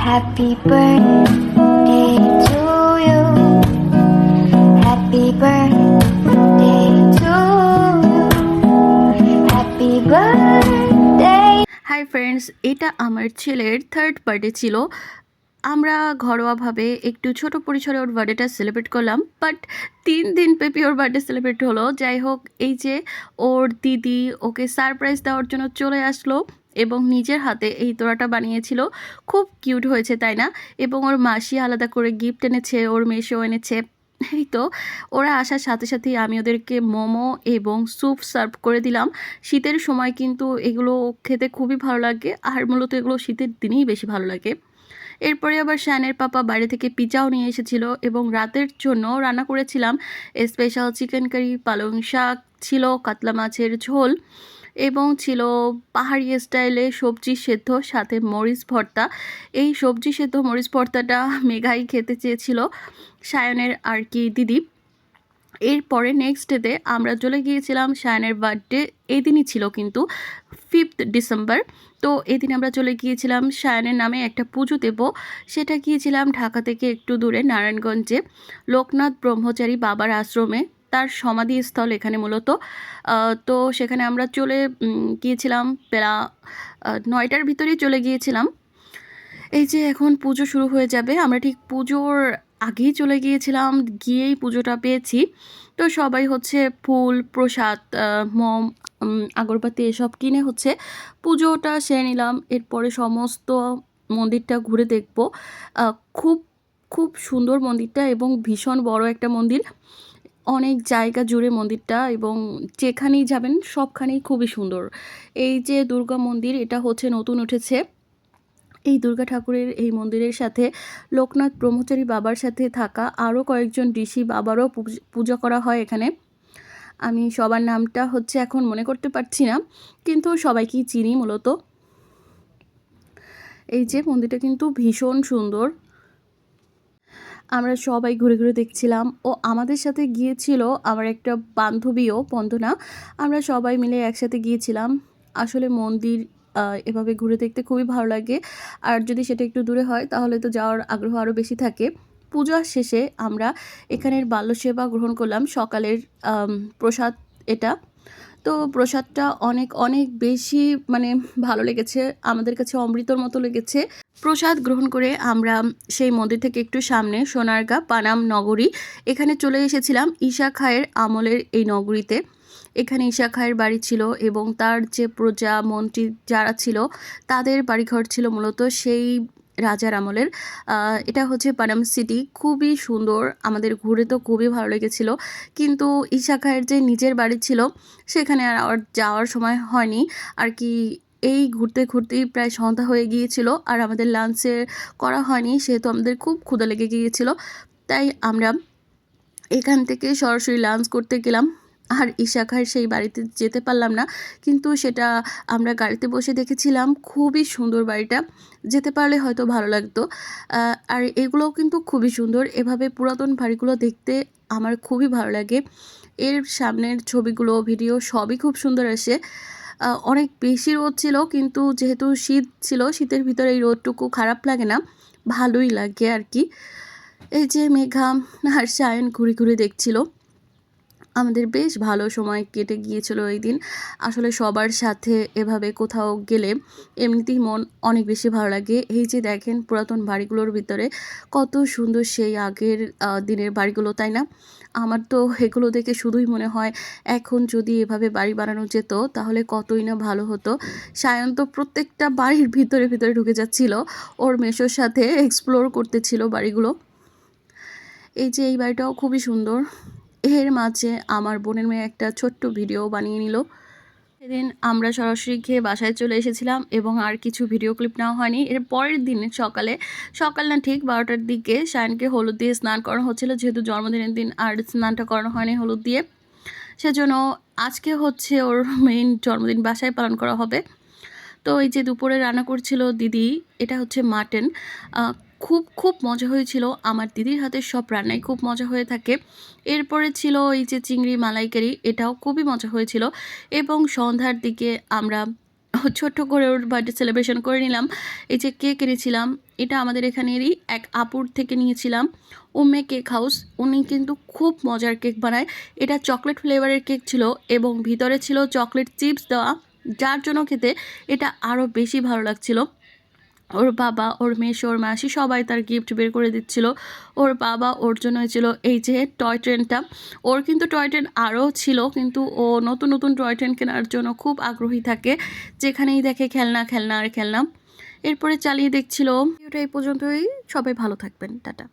Happy birthday to you. Happy birthday to you. Happy birthday. Hi friends, এটা আমার ছেলের third birthday ছিল। আমরা ঘরোয়াভাবে একটু ছোট পরিসরে ওর বার্থডেটা সেলিব্রেট করলাম, বাট 3 দিন ব্যাপী ওর বার্থডে সেলিব্রেট হলো। যাই হোক, এই যে ওর দিদি ওকে সারপ্রাইজ দেওয়ার জন্য চলে আসলো এবং নিজের হাতে এই তোড়াটা বানিয়েছিল। খুব কিউট হয়েছে, তাই না? এবং ওর মাসি আলাদা করে গিফট এনেছে, ওর মেসেও এনেছে। এই তো ওরা আসার সাথে সাথেই আমি ওদেরকে মোমো এবং স্যুপ সার্ভ করে দিলাম। শীতের সময় কিন্তু এগুলো খেতে খুবই ভালো লাগে, আর মূলত এগুলো শীতের দিনেই বেশি ভালো লাগে। এরপরে আবার শানের পাপা বাইরে থেকে পিজাও নিয়ে এসেছিল এবং রাতের জন্য রান্না করেছিলাম স্পেশাল চিকেন কারি, পালং শাক ছিল, কাতলা মাছের ঝোল এবং ছিল পাহাড়ি স্টাইলে সবজি সেদ্ধ, সাথে মরিচ ভর্তা। এই সবজি সেদ্ধ মরিচ ভর্তাটা মেঘাই খেতে চেয়েছিল, সায়নের আর কি দিদি। এরপরে নেক্সট ডেতে আমরা চলে গিয়েছিলাম সায়নের বার্থডে। এই দিনই ছিল কিন্তু 5th ডিসেম্বর। তো এদিন আমরা চলে গিয়েছিলাম সায়নের নামে একটা পুজো দেব। সেটা গিয়েছিলাম ঢাকা থেকে একটু দূরে নারায়ণগঞ্জে লোকনাথ ব্রহ্মচারী বাবার আশ্রমে, তার সমাধিস্থল এখানে মূলত। তো সেখানে আমরা চলে গিয়েছিলাম বেলা 9টার ভিতরেই চলে গিয়েছিলাম। এই যে এখন পুজো শুরু হয়ে যাবে, আমরা ঠিক পুজোর আগেই চলে গিয়েছিলাম, গিয়েই পুজোটা পেয়েছি। তো সবাই হচ্ছে ফুল, প্রসাদ, মোম, আগরবাতি এসব কিনে হচ্ছে পুজোটা সেরে নিলাম। এরপরে সমস্ত মন্দিরটা ঘুরে দেখব। খুব খুব সুন্দর মন্দিরটা এবং ভীষণ বড় একটা মন্দির, অনেক জায়গা জুড়ে মন্দিরটা, এবং যেখানেই যাবেন সবখানেই খুবই সুন্দর। এই যে দুর্গা মন্দির, এটা হচ্ছে নতুন উঠেছে। এই দুর্গা ঠাকুরের এই মন্দিরের সাথে লোকনাথ ব্রহ্মচারী বাবার সাথে থাকা আরও কয়েকজন ঋষি বাবারও পূজা করা হয় এখানে। আমি সবার নামটা হচ্ছে এখন মনে করতে পারছি না, কিন্তু সবাইকেই চিনি মূলত। এই যে মন্দিরটা কিন্তু ভীষণ সুন্দর। আমরা সবাই ঘুরে ঘুরে দেখছিলাম, ও আমাদের সাথে গিয়েছিল আমার একটা বান্ধবীও, বন্দনা। আমরা সবাই মিলে একসাথে গিয়েছিলাম। আসলে মন্দির এভাবে ঘুরে দেখতে খুবই ভালো লাগে, আর যদি সেটা একটু দূরে হয় তাহলে তো যাওয়ার আগ্রহ আরও বেশি থাকে। পূজা শেষে আমরা এখানের বাল্যসেবা গ্রহণ করলাম, সকালের প্রসাদ এটা। তো প্রসাদটা অনেক অনেক বেশি মানে ভালো লেগেছে, আমাদের কাছে অমৃতর মতো লেগেছে। প্রসাদ গ্রহণ করে আমরা সেই মন্দির থেকে একটু সামনে সোনারগাঁ পানাম নগরী, এখানে চলে এসেছিলাম ঈশা খায়ের আমলের এই নগরীতে। এখানে ঈশা খায়ের বাড়ি ছিল এবং তার যে প্রজা মন্ত্রী যারা ছিল তাদের বাড়িঘর ছিল মূলত সেই রাজার আমলের। এটা হচ্ছে পানাম সিটি, খুবই সুন্দর, আমাদের ঘুরে তো খুবই ভালো লেগেছিল। কিন্তু ঈশা খায়ের যে নিজের বাড়ি ছিল সেখানে আর যাওয়ার সময় হয়নি আর কি। এই ঘুরতে ঘুরতেই প্রায় সন্ধ্যা হয়ে গিয়েছিল, আর আমাদের লাঞ্চে করা হয়নি, সেহেতু আমাদের খুব ক্ষুধা লেগে গিয়েছিল। তাই আমরা এখান থেকে সরাসরি লাঞ্চ করতে গেলাম, আর ঈশা খায়ের সেই বাড়িতে যেতে পারলাম না। কিন্তু সেটা আমরা গাড়িতে বসে দেখেছিলাম, খুবই সুন্দর বাড়িটা, যেতে পারলে হয়তো ভালো লাগতো। আর এগুলোও কিন্তু খুবই সুন্দর, এভাবে পুরাতন বাড়িগুলো দেখতে আমার খুবই ভালো লাগে। এর সামনের ছবিগুলো, ভিডিও সবই খুব সুন্দর আসে। অনেক বেশি রোদ ছিল, কিন্তু যেহেতু শীত ছিল, শীতের ভিতরে এই রোদটুকু খারাপ লাগে না, ভালোই লাগে আর কি। এই যে মেঘা আর সায়ন ঘুরে ঘুরে দেখছিল, আমাদের বেশ ভালো সময় কেটে গিয়েছিল এই দিন। আসলে সবার সাথে এভাবে কোথাও গেলে এমনিতেই মন অনেক বেশি ভালো লাগে। এই যে দেখেন পুরাতন বাড়িগুলোর ভিতরে কত সুন্দর সেই আগের দিনের বাড়িগুলো, তাই না? আমার তো এগুলো দেখে শুধুই মনে হয় এখন যদি এভাবে বাড়ি বানানো যেত তাহলে কতই না ভালো হতো। সায়ন তো প্রত্যেকটা বাড়ির ভিতরে ভিতরে ঢুকে যাচ্ছিল, ওর মেসোর সাথে এক্সপ্লোর করতেছিল বাড়িগুলো। এই যে এই বাড়িটাও খুবই সুন্দর। এর মাঝে আমার বোনের মেয়ে একটা ছোট্ট ভিডিও বানিয়ে নিল। সেদিন আমরা সরাসরি খেয়ে বাসায় চলে এসেছিলাম এবং আর কিছু ভিডিও ক্লিপ নেওয়া হয়নি। এর পরের দিন সকালে, সকাল না ঠিক 12টার দিকে শায়নকে হলুদ দিয়ে স্নান করানো হচ্ছিলো, যেহেতু জন্মদিনের দিন আর স্নানটা করানো হয়নি হলুদ দিয়ে। সেজন্য আজকে হচ্ছে ওর মেইন জন্মদিন বাসায় পালন করা হবে। তো এই যে দুপুরে রান্না করছিল দিদি, এটা হচ্ছে মাটন। খুব খুব মজা হয়েছিল, আমার দিদির হাতের সব রান্নাই খুব মজা হয়ে থাকে। এরপরে ছিল এই যে চিংড়ি মালাইকারি, এটাও খুবই মজা হয়েছিল। এবং সন্ধ্যার দিকে আমরা ছোট্ট করে ওর বার্থডে সেলিব্রেশন করে নিলাম। এই যে কেক এনেছিলাম, এটা আমাদের এখানেরই এক আপুর থেকে নিয়েছিলাম। Umme cake house. উনি কিন্তু খুব মজার কেক বানায়। এটা চকলেট ফ্লেভারের কেক ছিল এবং ভিতরে ছিল চকলেট চিপস দেওয়া, যার জন্য খেতে এটা আরও বেশি ভালো লাগছিল। ওর বাবা, ওর মেসো, ওর মাসি সবাই তার গিফট বের করে দিচ্ছিল। ওর বাবা ওর জন্য ছিল এই যে টয় ট্রেনটা। ওর কিন্তু টয় ট্রেন আরও ছিল, কিন্তু ও নতুন নতুন টয় ট্রেন কেনার জন্য খুব আগ্রহী থাকে। যেখানেই দেখে খেলনা খেলনা আর খেলনা। এরপরে চালিয়ে দেখছিল। ভিডিওটা এই পর্যন্তই। সবাই ভালো থাকবেন। টাটা।